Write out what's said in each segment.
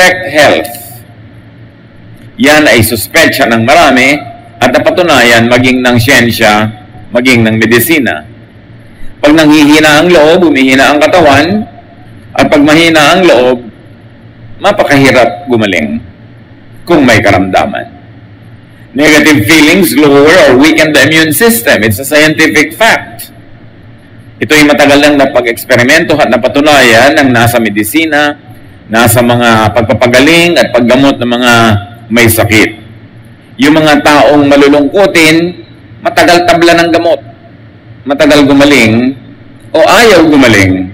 affect health. Yan ay suspetsya ng marami at napatunayan maging ng siyensya, maging ng medisina. Pag nanghihina ang loob, humihina ang katawan, at pag mahina ang loob, mapakahirap gumaling kung may karamdaman. Negative feelings lower or weaken the immune system. It's a scientific fact. Ito ay matagal lang na pag-eksperimento at napatunayan ng nasa medisina, nasa mga pagpapagaling at paggamot ng mga may sakit. Yung mga taong malulungkutin, matagal tabla ng gamot, matagal gumaling o ayaw gumaling.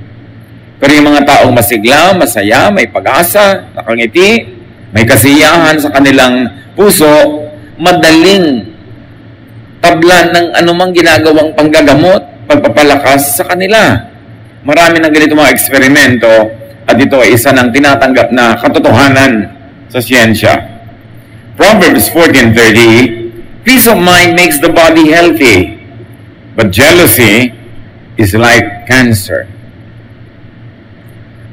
Pero yung mga taong masigla, masaya, may pag-asa, nakangiti, may kasiyahan sa kanilang puso, madaling tabla ng anumang ginagawang panggagamot, pagpapalakas sa kanila. Marami ng ganito mga eksperimento at ito ay isa ng tinatanggap na katotohanan sa siyensya. Proverbs 14:30, peace of mind makes the body healthy, but jealousy is like cancer.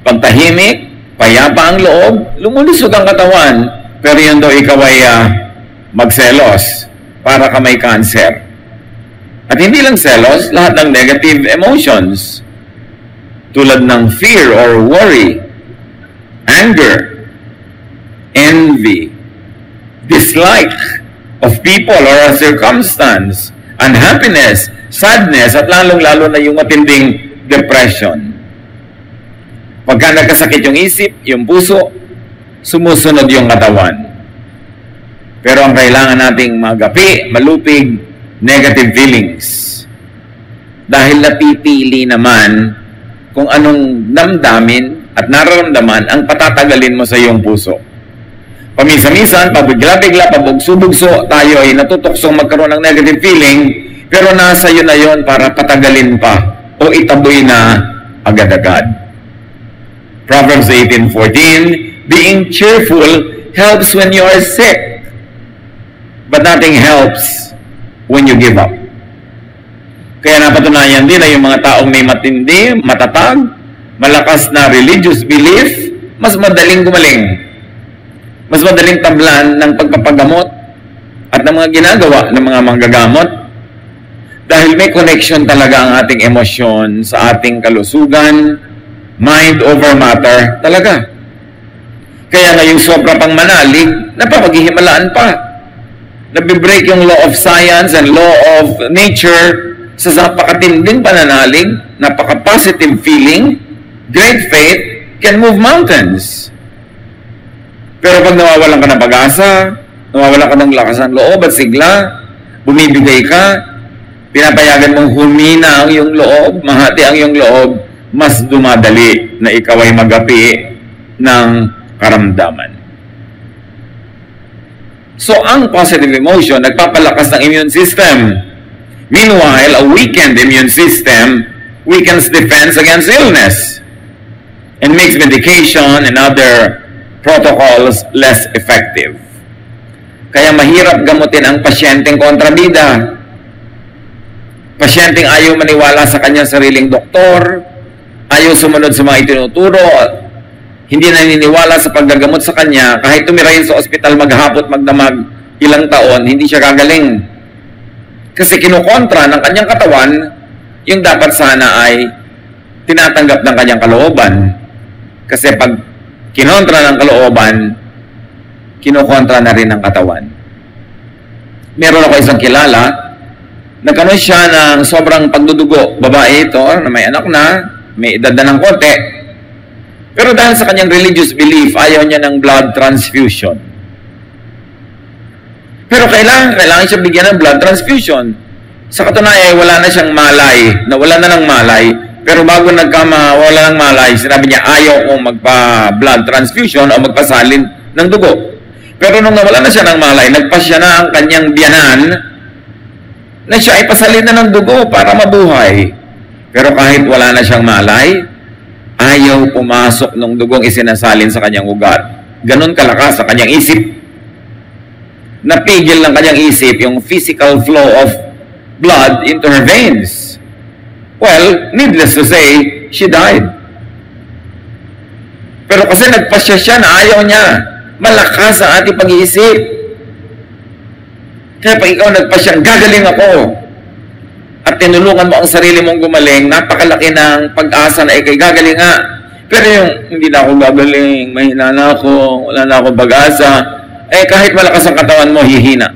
Pag tahimik, payapa ang loob, lumulusog ang katawan, pero yun daw ikaw ay magselos para ka may cancer. At hindi lang selos, lahat ng negative emotions, tulad ng fear or worry, anger, envy, dislike of people or a circumstance, unhappiness, sadness, at lalong-lalo na yung matinding depression. Pagka nagkasakit yung isip, yung puso, sumusunod yung katawan. Pero ang kailangan nating magapi, malupig, negative feelings. Dahil napipili naman kung anong damdamin at nararamdaman ang patatagalin mo sa iyong puso. Pamisa-misan, pabigla-bigla, pabugso-bugso, tayo ay natutuksong magkaroon ng negative feeling, pero nasa iyo na yon para patagalin pa o itaboy na agad-agad. Proverbs 18:14, being cheerful helps when you are sick, but nothing helps when you give up. Kaya napatunayan din na yung mga taong may matindi, matatag, malakas na religious belief, mas madaling gumaling. Mas madaling tablan ng pagpapagamot at ng mga ginagawa ng mga manggagamot dahil may connection talaga ang ating emosyon sa ating kalusugan, mind over matter talaga. Kaya na yung sobra pang manalig, napapaghihimalaan pa. Nabibreak yung law of science and law of nature sa napakatinding pananalig, napaka-positive feeling, great faith can move mountains. Pero pag nawawalan ka ng pag-asa, nawawalan ka ng lakas ng loob at sigla, bumibigay ka, pinapayagan mong humina ang iyong loob, mahati ang iyong loob, mas dumadali na ikaw ay magapi ng karamdaman. So, ang positive emotion, nagpapalakas ng immune system. Meanwhile, a weakened immune system weakens defense against illness and makes medication and other protocols less effective. Kaya mahirap gamutin ang pasyenteng kontrabida. Pasyenteng ayaw maniwala sa kanyang sariling doktor, ayaw sumunod sa mga itinuturo, hindi naniniwala sa paggagamot sa kanya, kahit tumirahin sa ospital maghapot magdamag ilang taon, hindi siya gagaling. Kasi kinukontra ng kanyang katawan yung dapat sana ay tinatanggap ng kanyang kalooban. Kasi pag kinontra ng kalooban, kinukontra na rin ng katawan. Meron ako isang kilala, nagkaroon siya ng sobrang pagdudugo. Babae ito, na may anak na, may edad na ng konti. Pero dahil sa kanyang religious belief, ayaw niya ng blood transfusion. Pero kailangan siya bigyan ng blood transfusion. Sa katunayan, wala na siyang malay, nawala na ng malay. Pero bago wala ng malay, sinabi niya, ayaw kong magpa-blood transfusion o magpasalin ng dugo. Pero nung nawala na siya ng malay, nagpasya na ang kanyang biyanan na siya ay pasalin na ng dugo para mabuhay. Pero kahit wala na siyang malay, ayaw pumasok ng dugong isinasalin sa kanyang ugat. Ganon kalakas sa kanyang isip. Napigil ng kanyang isip yung physical flow of blood into her veins. Well, needless to say, she died. Pero kasi nagpasya siya na ayaw niya. Malakas ang ating pag-iisip. Kaya pag ikaw nagpasya, gagaling ako. At tinulungan mo ang sarili mong gumaling, napakalaki ng pag-asa na ikay gagaling nga. Pero yung hindi na ako gagaling, mahina na ako, wala na akong pag-asa, kahit malakas ang katawan mo, hihina.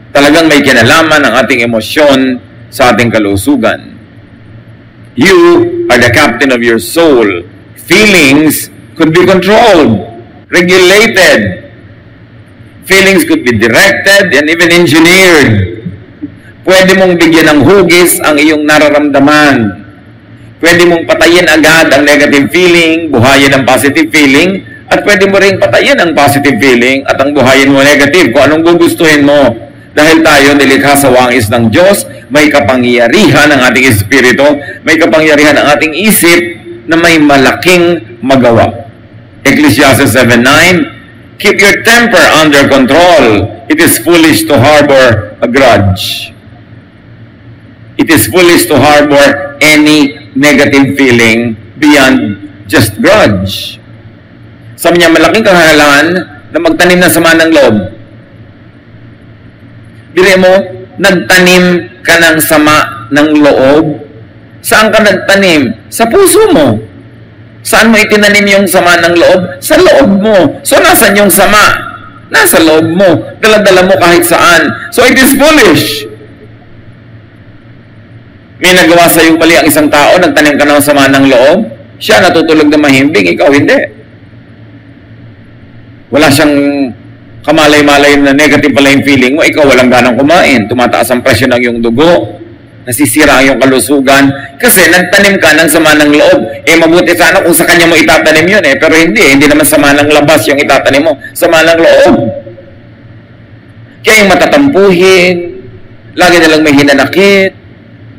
Talagang may kinalaman ang ating emosyon sa ating kalusugan. You are the captain of your soul. Feelings could be controlled, regulated. Feelings could be directed and even engineered. Pwede mong bigyan ng hugis ang iyong nararamdaman. Pwede mong patayin agad ang negative feeling, buhayin ang positive feeling, at pwede mo rin patayin ang positive feeling at ang buhayin mo negative kung anong gugustuhin mo. Dahil tayo nilikha sa wangis ng Diyos, may kapangyarihan ang ating espiritu, may kapangyarihan ang ating isip na may malaking magawa. Ecclesiastes 7:9, keep your temper under control. It is foolish to harbor a grudge. It is foolish to harbor any negative feeling beyond just grudge. Sabi niya, malaking kahalagahan na magtanim ng sama ng loob. Bili mo, nagtanim ka ng sama ng loob. Saan ka nagtanim? Sa puso mo. Saan mo itinanim yung sama ng loob? Sa loob mo. So, nasan yung sama? Nasa loob mo. Dala-dala mo kahit saan. So, it is foolish. May nagawa sa iyo mali ang isang tao, nagtanim ka ng sama ng loob, siya natutulog na mahimbing, ikaw hindi. Wala siyang kamalay-malay na negative pala yung feeling mo, ikaw walang ganang kumain, tumataas ang presyon ng iyong dugo, nasisira ang iyong kalusugan, kasi nagtanim ka ng sama ng loob. Mabuti sana kung sa kanya mo itatanim yun pero hindi naman sama ng labas yung itatanim mo, sama ng loob. Kaya yung matatampuhin, lagi nilang may hinanakit,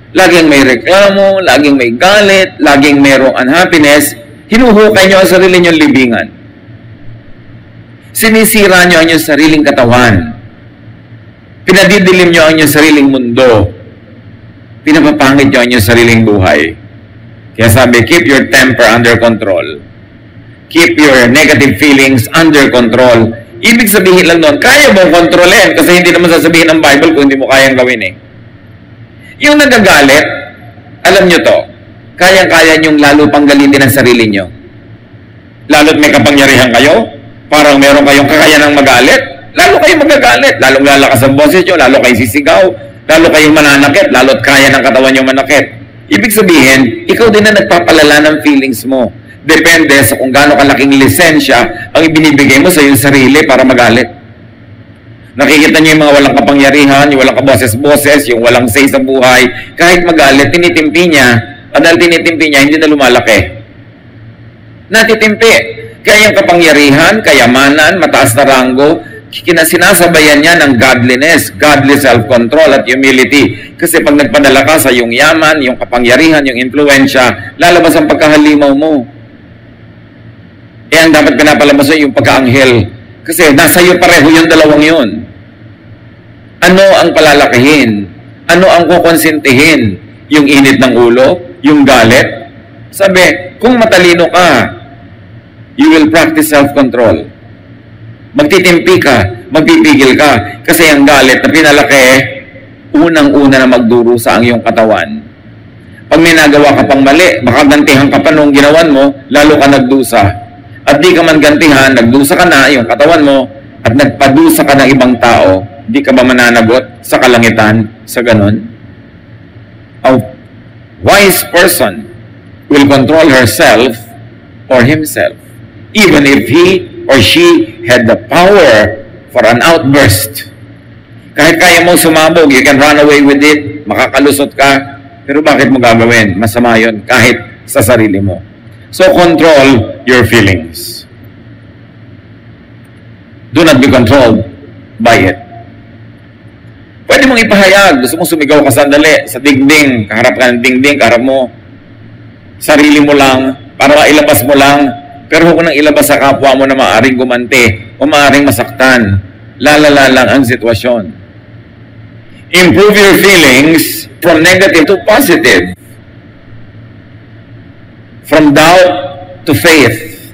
laging may reklamo, laging may galit, laging mayroong unhappiness, hinuhukay nyo ang sarili nyong libingan. Sinisira nyo ang inyong sariling katawan. Pinadidilim nyo ang inyong sariling mundo. Pinapapangit nyo ang inyong sariling buhay. Kaya sabi, keep your temper under control. Keep your negative feelings under control. Ibig sabihin lang nun, kaya mong kontrolin kasi hindi naman sasabihin ng Bible kung hindi mo kayang gawin Yung nagagalit, alam nyo to, kayang-kaya nyong lalo pang galitin ang sarili nyo. Lalo't may kapangyarihan kayo, parang meron kayong kakayanang magalit, lalo kayong magagalit, lalong lalakas ang boses nyo, lalo kayong sisigaw, lalo kayong mananakit, lalo't kaya ng katawan nyo manakit. Ibig sabihin, ikaw din na nagpapalala ng feelings mo. Depende sa kung gaano kalaking lisensya ang ibinibigay mo sa iyong sarili para magalit. Nakikita niyo yung mga walang kapangyarihan, yung walang kaboses-boses, yung walang say sa buhay. Kahit magalit, tinitimpi niya. At dahil tinitimpi niya, hindi na lumalaki. Natitimpi. Kaya yung kapangyarihan, kayamanan, mataas na ranggo, sinasabayan niya ng godliness, godly self-control at humility. Kasi pag nagpadala ka sa yung yaman, yung kapangyarihan, yung influensya, lalabas ang pagkahalimaw mo. Ang dapat pinapalabas yung pagkaanghel. Kasi nasa iyo pareho yung dalawang yun. Ano ang palalakihin? Ano ang kukonsintihin? Yung init ng ulo? Yung galit? Sabi, kung matalino ka, you will practice self-control. Magtitimpi ka, magpipigil ka. Kasi ang galit na pinalaki, unang-una na magdurusa ang iyong katawan. Pag may nagawa ka pang mali, baka gantihan ka pa nung ginawan mo, lalo ka nagdusa. At di ka man gantihan, nagdusa ka na yung katawan mo, at nagpadusa ka ng ibang tao, di ka ba mananagot sa kalangitan, sa ganon? A wise person will control herself or himself, even if he or she had the power for an outburst. Kahit kaya mo sumabog, you can run away with it, makakalusot ka, pero bakit mo gagawin? Masama yun, kahit sa sarili mo. So, control your feelings. Do not be controlled by it. Pwede mong ipahayag, gusto mong sumigaw ka sandali sa dingding, kaharap ka ng dingding, kaharap mo, sarili mo lang, para mailabas mo lang, pero huwag nang ilabas sa kapwa mo na maaaring gumante o maaaring masaktan. Lalala lang ang sitwasyon. Improve your feelings from negative to positive. From doubt to faith.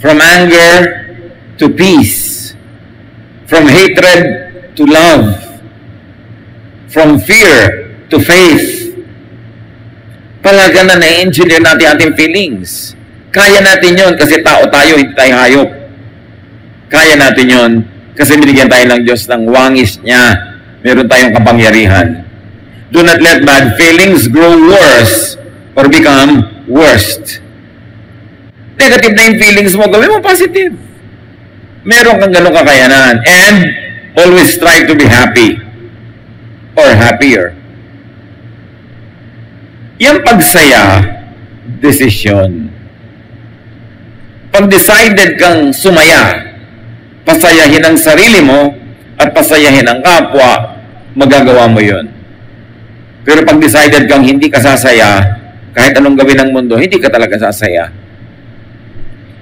from anger to peace, from hatred to love, from fear to faith. Talaga na na-engineer natin ating feelings. Kaya natin yon kasi tao tayo, hindi tayo hayop. Kaya natin yon kasi binigyan tayo ng Diyos ng wangis niya. Meron tayong kapangyarihan. Do not let bad feelings grow worse or become worst. Negative na yung feelings mo, gawin mo positive. Meron kang ganong kakayanan. And always strive to be happy or happier. Yung pagsaya, desisyon. Pag decided kang sumaya, pasayahin ang sarili mo at pasayahin ang kapwa, magagawa mo yun. Pero pag decided kang hindi ka sasaya, kahit anong gawin ng mundo, hindi ka talaga sasaya.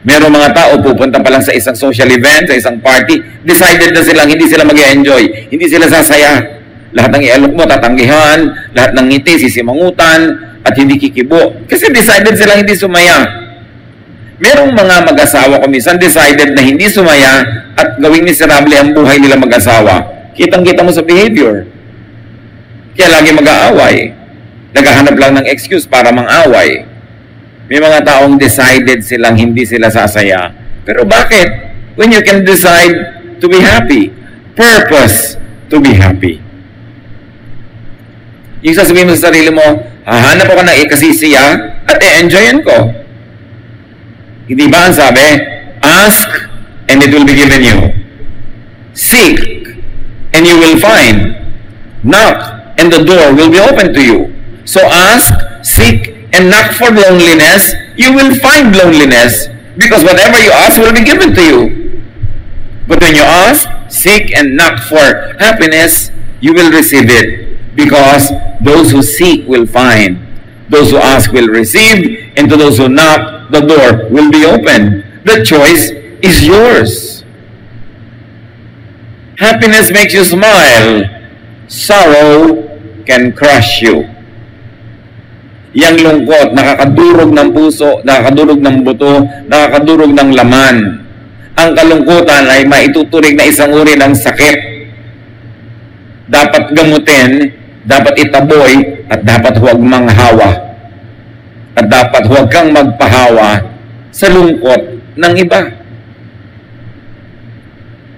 Merong mga tao pupunta pa lang sa isang social event, sa isang party, decided na silang hindi sila mag-enjoy, hindi sila sasaya. Lahat ng ialok mo, tatanggihan, lahat ng ngiti, sisimangutan, at hindi kikibo. Kasi decided silang hindi sumaya. Merong mga mag-asawa kung minsan decided na hindi sumaya at gawing miserable ang buhay nila mag-asawa. Kitang-kita mo sa behavior. Kaya lagi mag-aaway. Naghahanap lang ng excuse para mang-away. May mga taong decided silang hindi sila sasaya. Pero bakit? When you can decide to be happy. Purpose to be happy. Yung sasabihin mo sa sarili mo, hahanap ako ng ikasisiya at i-enjoyin ko. Hindi ba ang sabi? Ask and it will be given you. Seek and you will find. Knock and the door will be open to you. So ask, seek, and knock for loneliness, you will find loneliness because whatever you ask will be given to you. But when you ask, seek, and knock for happiness, you will receive it because those who seek will find. Those who ask will receive, and to those who knock, the door will be open. The choice is yours. Happiness makes you smile. Sorrow can crush you. Yang lungkot, nakakadurog ng puso, nakakadurog ng buto, nakakadurog ng laman. Ang kalungkutan ay maituturing na isang uri ng sakit. Dapat gamutin, dapat itaboy, at dapat huwag manghawa. At dapat huwag kang magpahawa sa lungkot ng iba.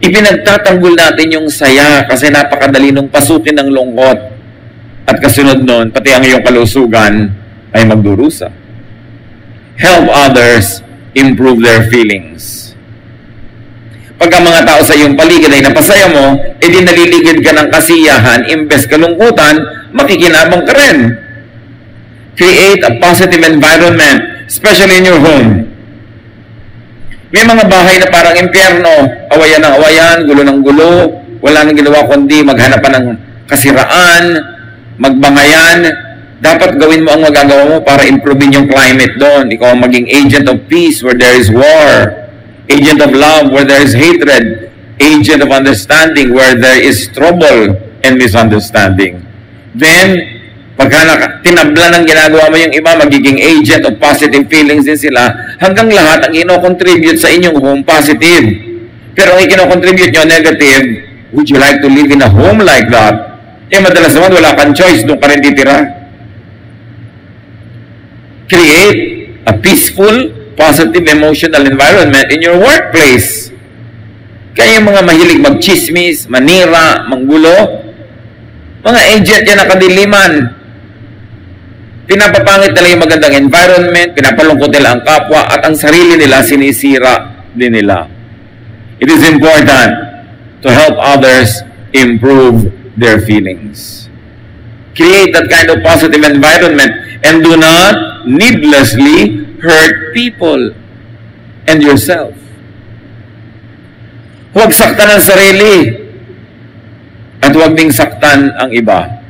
Ipinagtatanggol natin yung saya kasi napakadali nung pasukin ng lungkot. At kasunod nun, pati ang iyong kalusugan ay magdurusa. Help others improve their feelings. Pag ang mga tao sa iyong paligid ay napasaya mo, edi naliligid ka ng kasiyahan, imbes kalungkutan, makikinabang ka rin. Create a positive environment, especially in your home. May mga bahay na parang impyerno, awayan ng awayan, gulo ng gulo, wala nang ginawa kundi maghanapan ng kasiraan, magbangayan. Dapat gawin mo ang magagawa mo para improvein yung climate doon. Ikaw ang maging agent of peace where there is war, agent of love where there is hatred, agent of understanding where there is trouble and misunderstanding. Then, pagka tinabla ng ginagawa mo yung iba, magiging agent of positive feelings din sila, hanggang lahat ang ino-contribute sa inyong home positive. Pero ang ikino-contribute nyo negative, would you like to live in a home like that? Eh, madalas naman wala kang choice, doon ka rin titira. Create a peaceful, positive, emotional environment in your workplace. Kaya yung mga mahilig mag-chismis, manira, manggulo, mga agent yan na kadiliman. Pinapapangit nila yung magandang environment, pinapalungkot nila ang kapwa, at ang sarili nila sinisira din nila. It is important to help others improve their feelings. Create that kind of positive environment and do not needlessly hurt people and yourself. Huwag saktan ang sarili at huwag ding saktan ang iba.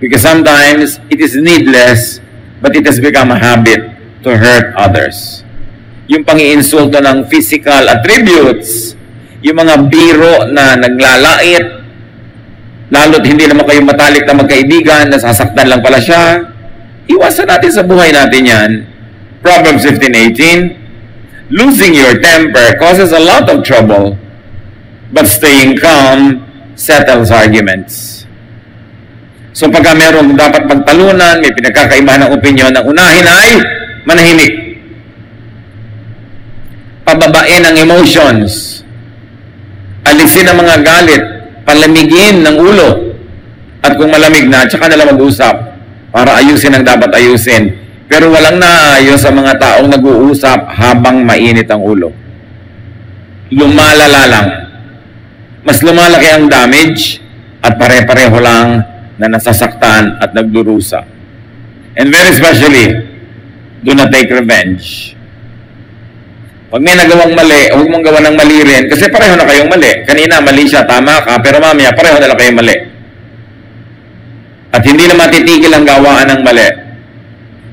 Because sometimes it is needless but it has become a habit to hurt others. Yung pang-iinsulto ng physical attributes, yung mga biro na naglalait, lalo't hindi naman kayo matalik na magkaibigan, nasasaktan lang pala siya, iwasan natin sa buhay natin yan. Proverbs 15:18, Losing your temper causes a lot of trouble, but staying calm settles arguments. So pagka merong dapat pagtalunan, may pinagkakaibahan ng opinyon, ang unahin ay manahimik. Pababain ang emotions. Alisin ang mga galit. Palamigin ng ulo. At kung malamig na, tsaka nalang mag-usap para ayusin ang dapat ayusin. Pero walang naayos sa mga taong nag-uusap habang mainit ang ulo. Lumalala lang. Mas lumalaki ang damage at pare-pareho lang na nasasaktan at nagdurusa. And very especially, do not take revenge. Pag may nagawang mali, huwag mong gawa ng mali rin kasi pareho na kayong mali. Kanina mali siya, tama ka, pero mamaya pareho na lang kayong mali. At hindi na matitigil ang gawaan ng mali.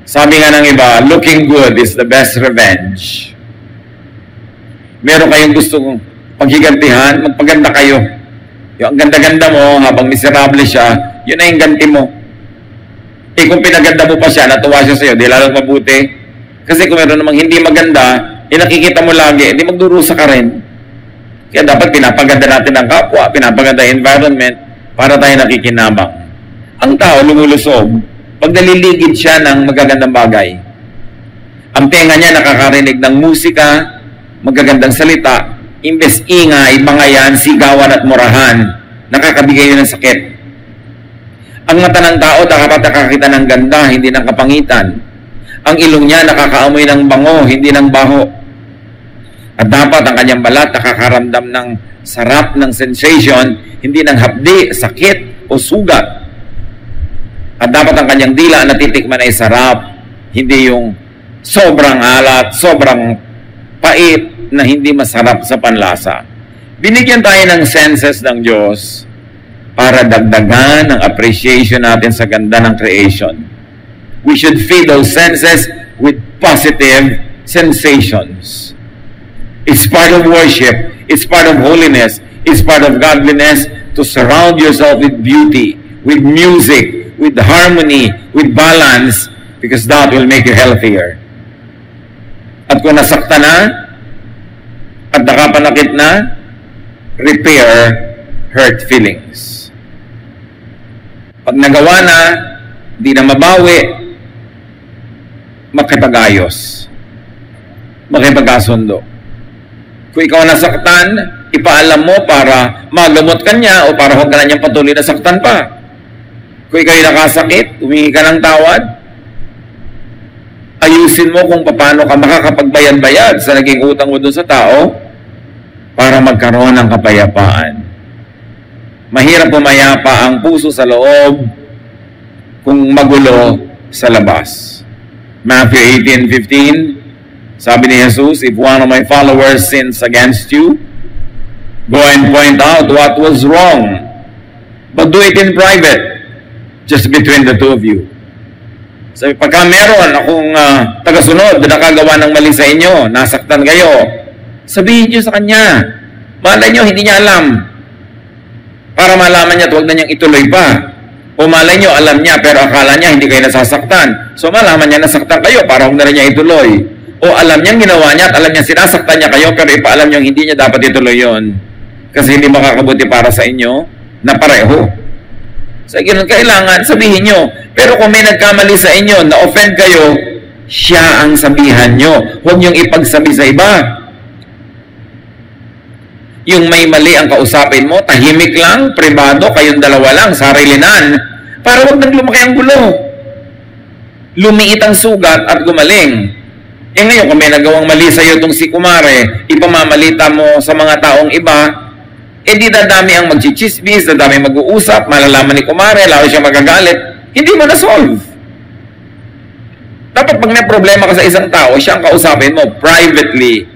Sabi nga ng iba, looking good is the best revenge. Meron kayong gustong paghigantihan, magpaganda kayo. Yung ang ganda-ganda mo, habang miserable siya, yun na yung ganti mo. Eh kung pinaganda mo pa siya, natuwa siya sa'yo, di lalong mabuti. Kasi kung meron namang hindi maganda, nakikita mo lagi, hindi magdurusa ka rin. Kaya dapat pinapaganda natin ang kapwa, pinapaganda ang environment, para tayo nakikinabang. Ang tao lumulusob, pag naliligid siya ng magagandang bagay. Ang tenga niya nakakarinig ng musika, magagandang salita, imbes ingay, bangayan, sigawan at murahan, nakakabigay yun ng sakit. Ang mata ng tao dapat nakakita ng ganda, hindi ng kapangitan. Ang ilong niya nakakaamoy ng bango, hindi ng baho. At dapat ang kanyang balat nakakaramdam ng sarap ng sensation, hindi ng hapdi, sakit o sugat. At dapat ang kanyang dila natitikman ay sarap, hindi yung sobrang alat, sobrang pait, na hindi masarap sa panlasa. Binigyan tayo ng senses ng Diyos para dagdagan ang appreciation natin sa ganda ng creation. We should feed those senses with positive sensations. It's part of worship. It's part of holiness. It's part of godliness to surround yourself with beauty, with music, with harmony, with balance, because that will make you healthier. At kung nasakta na, at nakapanakit na, repair hurt feelings. Pag nagawa na, di na mabawi, makipag-ayos. Makipag-asundo. Kung ikaw nasaktan, ipaalam mo para magamot ka niya o para huwag ka na niyang patuloy na saktan pa. Kung ikaw nakasakit, humingi ka ng tawad, ayusin mo kung paano ka makakapagbayad-bayad sa naging utang mo dun sa tao para magkaroon ng kapayapaan. Mahirap pumayapa ang puso sa loob kung magulo sa labas. Matthew 18:15, sabi ni Jesus, if one of my followers sins against you, go and point out what was wrong, but do it in private, just between the two of you. Sabi, pagka meron akong tagasunod na nakagawa ng mali sa inyo, nasaktan kayo, sabihin niyo sa kanya. Malay niyo, hindi niya alam. Para malaman niya, huwag na niyang ituloy pa. O malay niyo, alam niya, pero akala niya hindi kayo nasasaktan. So malaman niya nasaktan kayo para huwag na rin niya ituloy. O alam niyang ginawa niya at alam niya sinasaktan niya kayo, pero ipaalam niyo hindi niya dapat ituloy yon. Kasi hindi makakabuti para sa inyo na pareho. Sa ganun, kailangan sabihin nyo. Pero kung may nagkamali sa inyo, na-offend kayo, siya ang sabihan nyo. Huwag nyong ipagsabi sa iba. Yung may mali ang kausapin mo, tahimik lang, pribado, kayong dalawa lang, sarilinan, para huwag nang lumaki ang gulo. Lumiit ang sugat at gumaling. Eh ngayon, kung may nagawang mali sa iyo itong si Kumare, ipamamalita mo sa mga taong iba, eh di dadami ang magchichismis, dadami mag-uusap, malalaman ni Kumare, lalo siya magagalit, hindi mo na-solve. Dapat pag may problema ka sa isang tao, siya ang kausapin mo privately.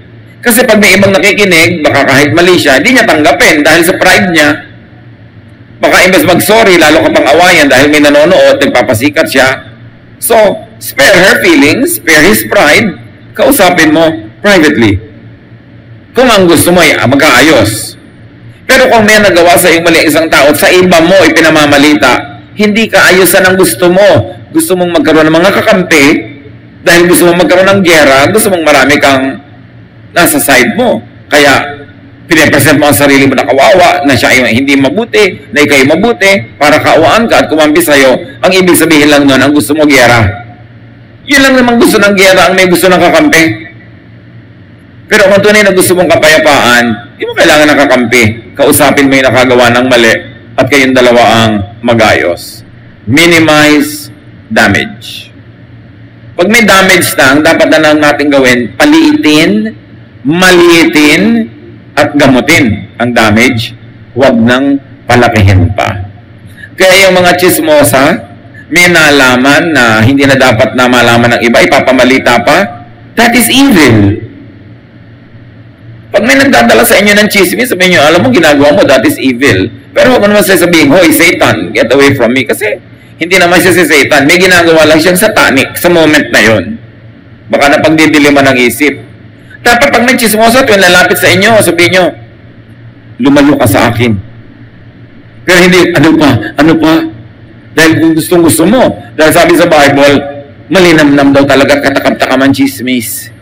Kasi pag may ibang nakikinig, baka kahit mali siya, hindi niya tanggapin dahil sa pride niya. Baka imbes mag-sorry, lalo ka pang awayan dahil may nanonood, nagpapasikat siya. So, spare her feelings, spare his pride, kausapin mo privately. Kung ang gusto mo ay magkaayos. Pero kung may nagawa sa iyong mali isang tao at sa iba mo ipinamamalita, hindi ka ayusan ang gusto mo. Gusto mong magkaroon ng mga kakampi, dahil gusto mong magkaroon ng giyera, gusto mong marami kang nasa side mo. Kaya, pinapresent mo ang sarili mo na kawawa, na siya ay hindi mabuti, na ikay mabuti, para kaawaan ka at kumampi sa'yo. Ang ibig sabihin lang nun, ang gusto mo giyera. Yun lang naman gusto ng giyera, ang may gusto ng kakampi. Pero kung tunay na gusto mong kapayapaan, hindi mo kailangan ng kakampi. Kausapin mo yung nakagawa ng mali at kayong dalawa ang magayos. Minimize damage. Pag may damage na, ang dapat na lang natin gawin, paliitin, maliitin, at gamutin ang damage. Huwag nang palakihin pa. Kaya yung mga chismosa, may nalaman na hindi na dapat na malaman ng iba, ipapamalita pa, that is evil. Pag may nagdadala sa inyo ng chismis, sabihin nyo, alam mo, ginagawa mo, that is evil. Pero huwag mo naman sasabihin, hoy, Satan, get away from me. Kasi hindi naman siya si Satan. May ginagawa lang siyang satanic sa moment na yon. Baka napagdidiliman ng isip. Dapat pag may chismosa, tuwing lalapit sa inyo, sabihin nyo, lumayo ka sa akin. Pero hindi, ano pa? Dahil kung gusto mo. Dahil sabi sa Bible, malinamnam daw talaga katakam-takam ang chismis.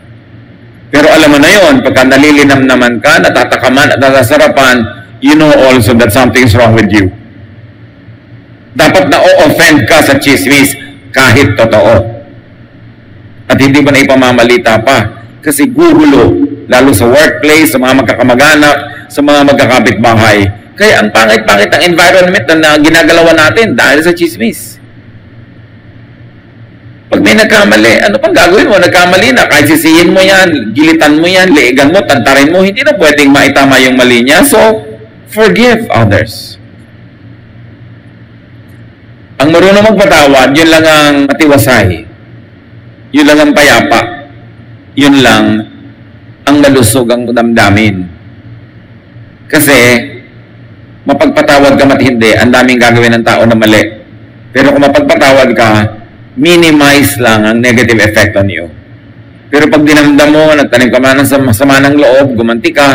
Pero alam mo na yon, pagka nalilinam naman ka, natatakaman at natasarapan, you know also that something's wrong with you. Dapat na o-offend ka sa chismis kahit totoo. At hindi ba na ipamamalita pa? Kasi gugulo, lalo sa workplace, sa mga magkakamag-anak, sa mga magkakapitbahay. Kaya ang pangit-pangit ang environment na ginagalawan natin dahil sa chismis. Pag may nagkamali, ano pang gagawin mo? Nagkamali na, kahit sisihin mo yan, gilitan mo yan, liigan mo, tantarin mo, hindi na pwedeng maitama yung mali niya. So, forgive others. Ang marunong magpatawad, yun lang ang matiwasay. Yun lang ang payapa. Yun lang ang malusog ang damdamin. Kasi, mapagpatawad ka mat hindi, ang daming gagawin ng tao na mali. Pero kung mapagpatawad ka, minimize lang ang negative effect on you. Pero pag dinamdam mo, nagtanim ka man ng sama ng loob, gumanti ka,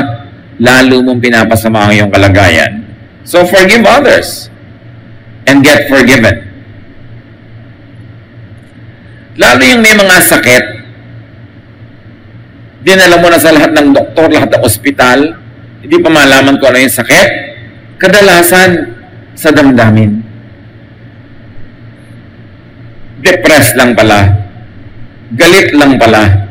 lalo mong pinapasama ang iyong kalagayan. So forgive others and get forgiven. Lalo yung may mga sakit, dinala mo na sa lahat ng doktor, lahat ng ospital, hindi pa malaman kung ano yung sakit, kadalasan sa damdamin. Depressed lang pala, galit lang pala,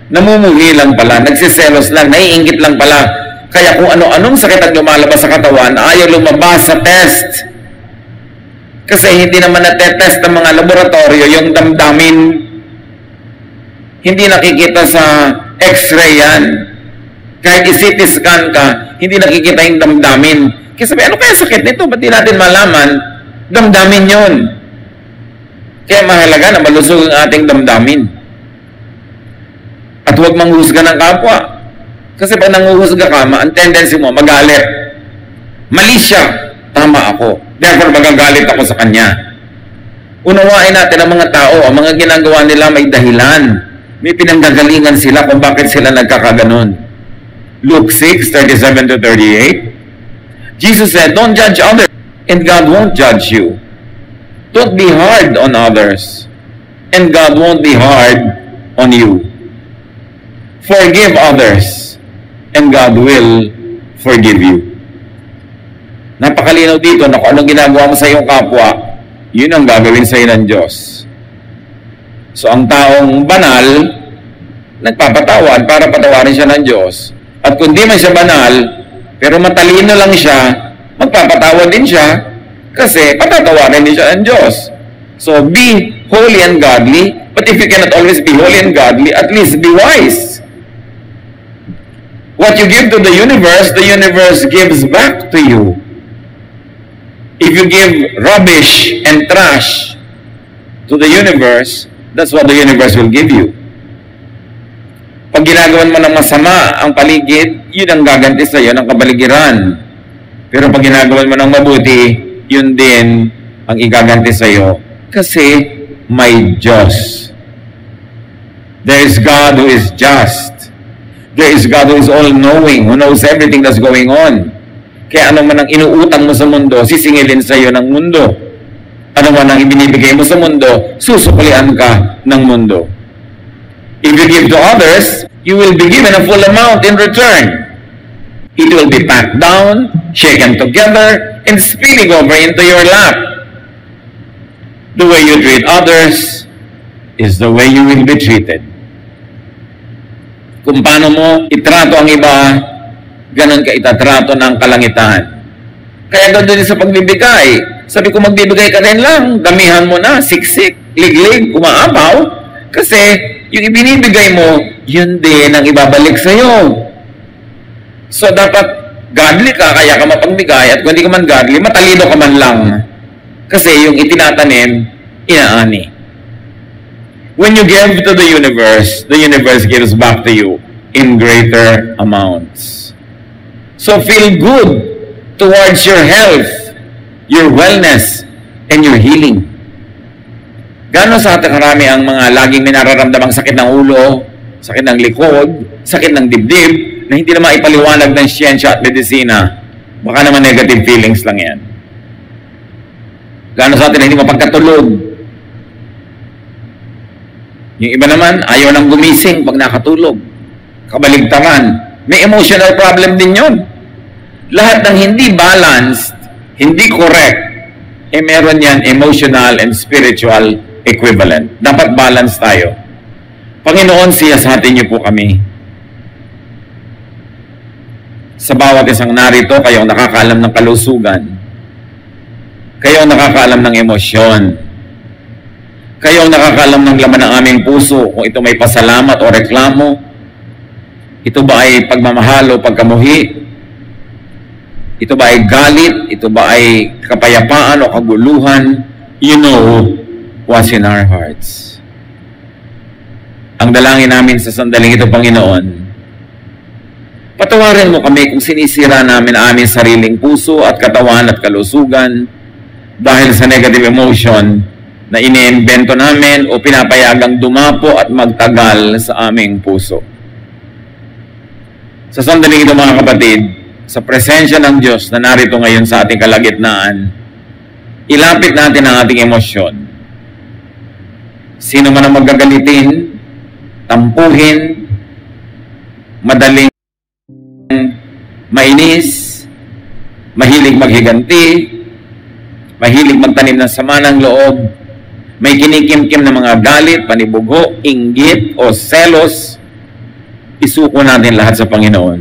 namumuhi lang pala, nagsiselos lang, naiinggit lang pala. Kaya kung ano-anong sakit ang lumalabas sa katawan, ayaw lumabas sa test. Kasi hindi naman natetest ng mga laboratorio yung damdamin. Hindi nakikita sa x-ray yan. Kahit i-CT scan ka, hindi nakikita yung damdamin. Kaya sabi, ano kaya sakit nito? Ba't di natin malaman? Damdamin yun. Kaya mahalaga na malusog ang ating damdamin. At huwag manghusga ng kapwa. Kasi pag nanguhusga ka, ang tendency mo, magalit. Mali siya. Tama ako. Therefore, magagalit ako sa kanya. Unawain natin ang mga tao. Ang mga ginagawa nila may dahilan. May pinanggagalingan sila kung bakit sila nagkakaganon. Luke 6:37-38. Jesus said, don't judge others, and God won't judge you. Don't be hard on others, and God won't be hard on you. Forgive others, and God will forgive you. Napakalinaw dito na kung anong ginagawa mo sa iyong kapwa, yun ang gagawin sa iyo ng Diyos. So ang taong banal, nagpapatawad para patawarin siya ng Diyos. At kung di man siya banal, pero matalino lang siya, magpapatawad din siya, kasi patatawarin din siya ng Diyos. So, be holy and godly, but if you cannot always be holy and godly, at least be wise. What you give to the universe gives back to you. If you give rubbish and trash to the universe, that's what the universe will give you. Pag ginagawan mo ng masama ang paligid, yun ang gaganti sa iyo ng kapaligiran. Pero pag ginagawan mo ng mabuti, yun din ang igaganti sa iyo kasi may Diyos. There is God who is just. There is God who is all-knowing, who knows everything that's going on. Kaya ano man ang inuutang mo sa mundo, sisingilin sa iyo ng mundo. Ano man ang ibinibigay mo sa mundo, susuklian ka ng mundo. If you give to others, you will be given a full amount in return. It will be packed down, shaken together, and spilling over into your lap. The way you treat others is the way you will be treated. Kung paano mo itrato ang iba, ganun ka itatrato ng kalangitan. Kaya ganoon din sa pagbibigay. Sabi ko, magbibigay ka rin lang, damihan mo na, siksik, liglig, umaapaw. Kasi yung ibinibigay mo, yun din ang ibabalik sa'yo. So dapat godly ka, kaya ka mapagbigay, at kung hindi ka man godly, matalino ka man lang. Kasi yung itinatanim, inaani. When you give to the universe gives back to you in greater amounts. So feel good towards your health, your wellness, and your healing. Gano'n sa ating karami ang mga laging minararamdamang sakit ng ulo, sakit ng likod, sakit ng dibdib, na hindi na maipaliwanag ng siyensya at medisina. Baka naman negative feelings lang yan. Gano'n sa atin na hindi mapagkatulog. Yung iba naman, ayaw nang gumising pag nakatulog. Kabaligtaran. May emotional problem din yon. Lahat ng hindi balanced, hindi correct, meron yan emotional and spiritual equivalent. Dapat balance tayo. Panginoon, siyasatin niyo po kami. Sa bawat isang narito, kayong nakakaalam ng kalusugan. Kayong nakakaalam ng emosyon. Kayong nakakaalam ng laman ng aming puso, kung ito may pasalamat o reklamo. Ito ba ay pagmamahal o pagkamuhi? Ito ba ay galit? Ito ba ay kapayapaan o kaguluhan? You know what's in our hearts. Ang dalangin namin sa sandaling ito, Panginoon, patawarin mo kami kung sinisira namin ang aming sariling puso at katawan at kalusugan dahil sa negative emotion na iniimbento namin o pinapayagang dumapo at magtagal sa aming puso. Sa sandaling ito, mga kapatid, sa presensya ng Diyos na narito ngayon sa ating kalagitnaan, ilapit natin ang ating emosyon. Sino man ang magagalitin, tampuhin, madaling mainis, mahilig maghiganti, mahilig magtanim ng sama ng loob, may kinikimkim na mga galit, panibugho, inggit o selos, isuko natin lahat sa Panginoon.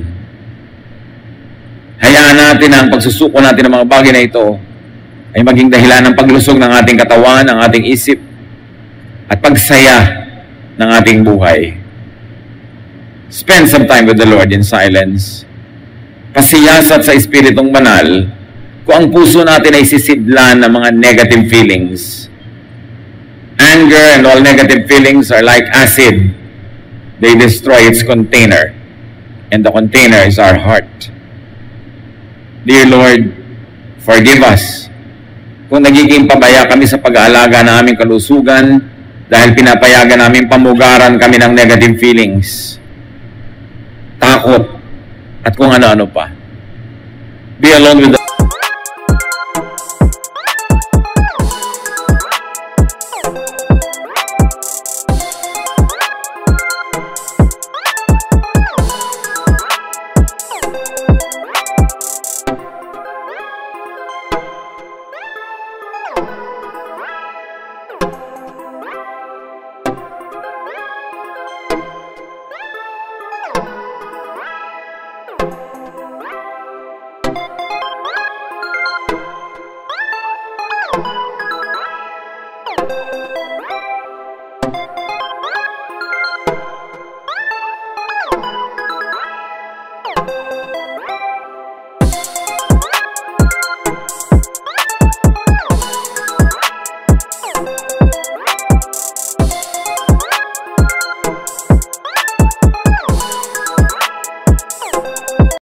Hayaan natin na ang pagsusuko natin ng mga bagay na ito ay maging dahilan ng paglusog ng ating katawan, ng ating isip, at pagsaya ng ating buhay. Spend some time with the Lord in silence. Pasiyasat sa Espiritong Banal kung ang puso natin ay sisidlan ng mga negative feelings. Anger and all negative feelings are like acid. They destroy its container. And the container is our heart. Dear Lord, forgive us kung nagiging pabaya kami sa pag-aalaga ng aming kalusugan dahil pinapayagan namin pamugaran kami ng negative feelings, takot, at kung ano-ano pa. Be alone with the